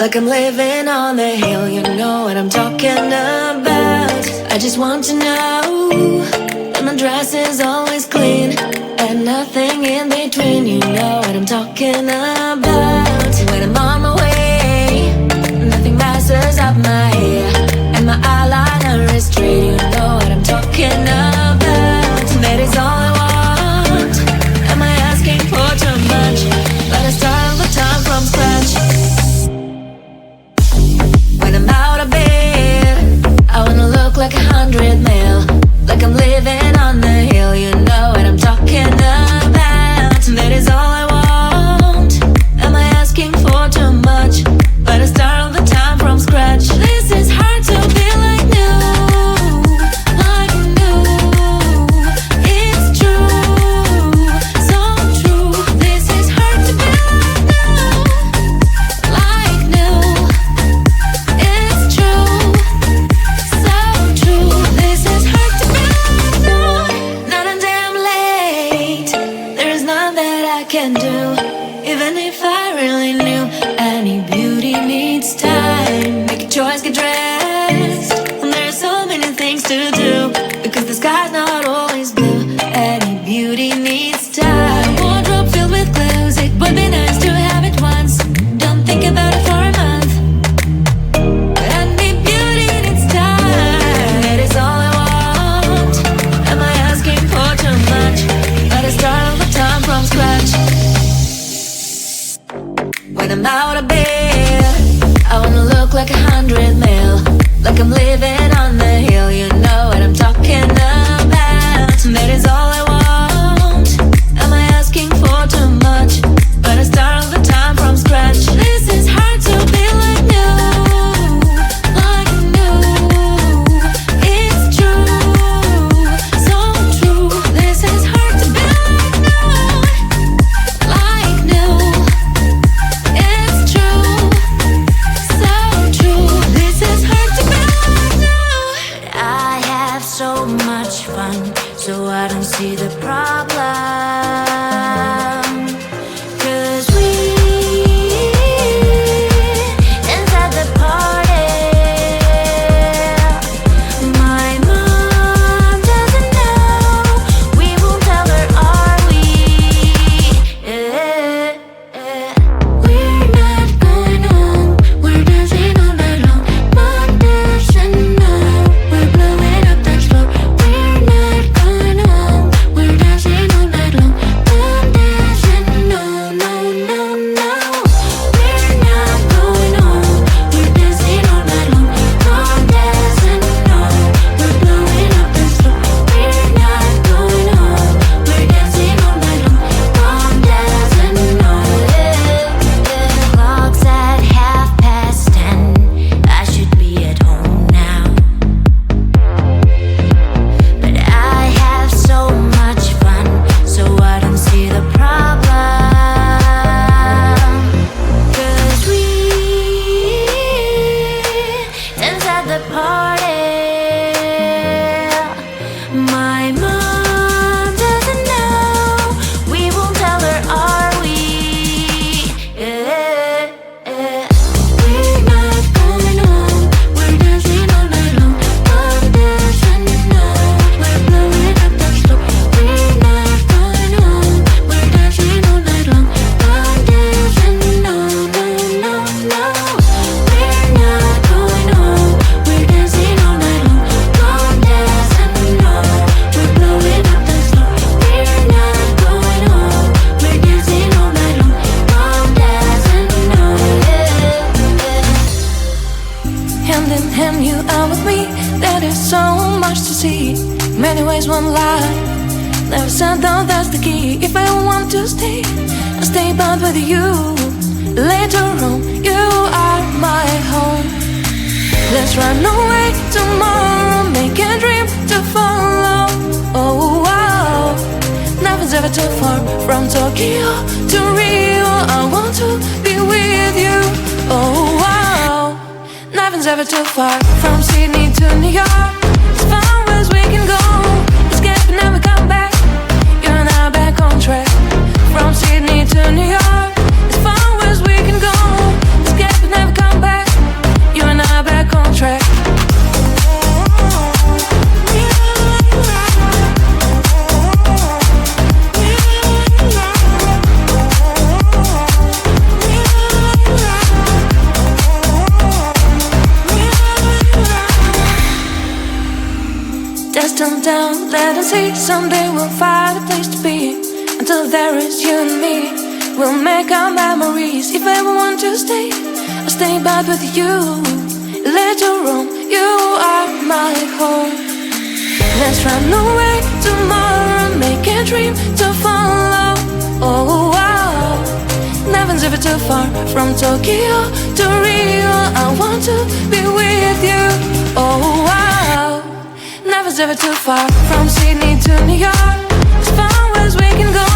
like I'm living on the hill. You know what I'm talking about. I just want to know that my dress is always clean and nothing in between. You know what I'm talking about. When I'm on my way, nothing messes up my hair, and my eyeliner is straight. You know what I'm talking about. That is all I want. Am I asking for too much? But I start all the time from scratch. When I'm out of bed, I wanna look like 100 mil, like I'm living on the hill. You know what I'm talking about. That is all I want. Am I asking for too much? But I start all the time from scratch. This is hard to be like new, like new. It's true, so true. This is hard to be like new, it's true, so true. This is hard to be like new. Not until I'm late, there is none that I can do. Even if I really knew, any beauty needs time. Make a choice, get dressed, and there are so many things to do, because the sky's not always blue. Any beauty needs time. Wardrobe filled with clothes, it would be nice to have it once. Don't think about it for a month. Any beauty needs time. That is all I want. Am I asking for too much? But I start all the time from scratch. When I'm out of bed, I wanna look like 100 mil, like I'm living on the hill. You know what I'm talking about. That is all I want. Am I asking for too much? But I start all the time from scratch. This is hard to be like new, like new. It's true, so true. This is hard to be like new, like new. It's true, so true. This is hard to be like new. But I have so much fun, so I don't see the problem. 'Cause we dance at the party. My mom doesn't know. We won't tell her, are we? We're not going home. We're dancing all night long. Mom doesn't know. We're blowing up the floor. We're not going home. We're dancing all night long. Mom doesn't know. No, no, no. We're not going home. We're dancing all night long. Mom doesn't know. We're blowing up the floor. We're not going home. We're dancing all night long. Mom doesn't know. Clock's at 10:30. I should be at home now, but I have so much fun, so I don't see the problem. 'Cause we dance at the party. My mom doesn't know. We won't tell her, are we? We're not going home. We're dancing all night long. Mom doesn't know. We're blowing up the floor. We're not going home. We're dancing all night long. Mom doesn't know. No, no, no. We're not going home. We're dancing all night long. Mom doesn't know. We're blowing up the floor. We're not going home. We're dancing all night long. Mom doesn't know. Hand in hand, you are with me. There is so much to see. Many ways, one life. Never said no, that's the key. If I want to stay, I'll stay but with you. Later on, you are my home. Let's run away tomorrow, make a dream to follow. Oh, wow. Nothing's ever too far, from Tokyo to Rio. I want to be with you. Oh, wow. Nothing's ever too far, from Sydney to New York. As far as we can go, escape and never come back. You're now back on track. From Sydney to New York, as far as we can go, escape and never come back. Dust them down, let us see. Someday we'll find a place to be. Until there is you and me, we'll make our memories. If I want to stay, I'll stay back with you. Let you roam, you are my home. Let's run away tomorrow, make a dream to follow. Oh wow, nothing's ever too far. From Tokyo to Rio, I want to be with you. Oh wow, nothing's ever too far. From Sydney to New York, as far as we can go.